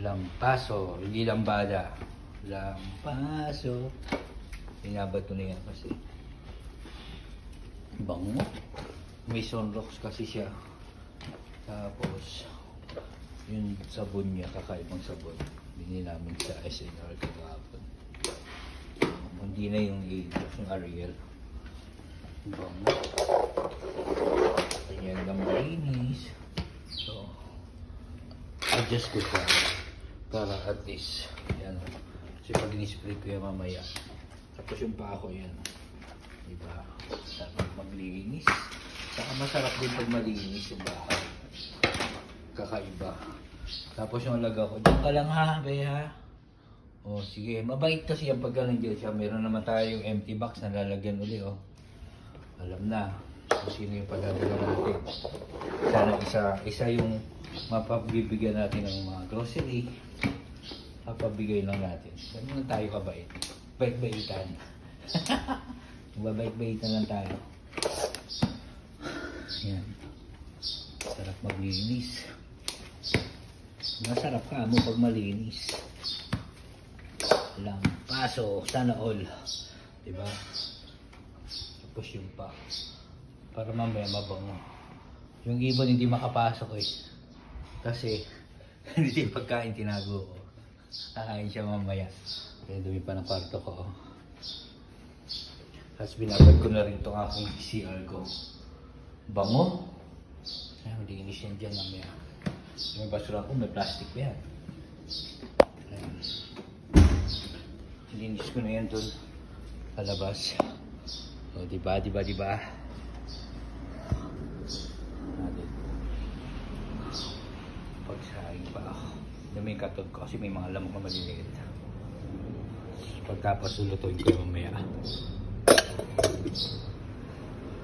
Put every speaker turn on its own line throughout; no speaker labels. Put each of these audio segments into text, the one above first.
Lampaso, hindi lambada. Lampaso. Inabad ko na yan kasi bango. May sunrocks kasi siya. Tapos yung sabon niya, kakaibang sabon. Binili namin sa SNR kahapon. Hindi na yung Ariel. Bango. Ayan lang malinis. So, adjust ko siya para at least yan. Kasi pag in-spray ko yan mamaya, tapos yung paa ko yan, diba, sarap maglinis. Saka masarap din pag malinis yung bahay, kakaiba. Tapos yung alaga ko, diyan ka lang ha, be ha. O sige, mabait kasi yan pag nandiyan siya. Meron naman tayong empty box na lalagyan uli, oh. Alam na kung sino yung padadala natin. Sana isa yung mapabibigyan natin ng mga grocery. Papabigay lang natin. Ganun lang tayo kabait. Bait-baitan. Babait-baitan lang tayo. Yan. Sarap maglinis. Masarap ka mo pag malinis. Lampaso. Sana all. Diba? Tapos yung pa. Para mamaya mabango. Yung ibon hindi makapasok eh. Kasi hindi yung pagkain tinago ko. Kakain siya mamaya. Kaya dumi pa ng kwarto ko. Tapos binabad ko na rin itong aking CR ko. Bango. Ay, malinis yan dyan mamaya. Yung basura ko may plastic pa yan. Linis ko na yan dun. Palabas. O diba. Pagsahin pa ako. May katod ko kasi may mga lamok na maliliit. Pagtapos ulutuin ko mamaya.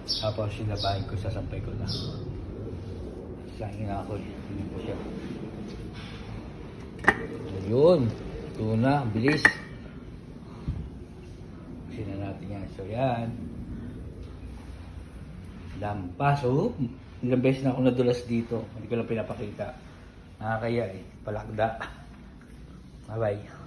Tapos sinabahin ko, sasampay ko na. Sahin na ako. Hindi ko siya. Ayun. Ito na. Bilis. Kasi na natin yan. So yan. Lampaso. Ilang beses na ako nadulas dito. Hindi ko lang pinapakita. Nakakaya eh. Palakda. Bye bye.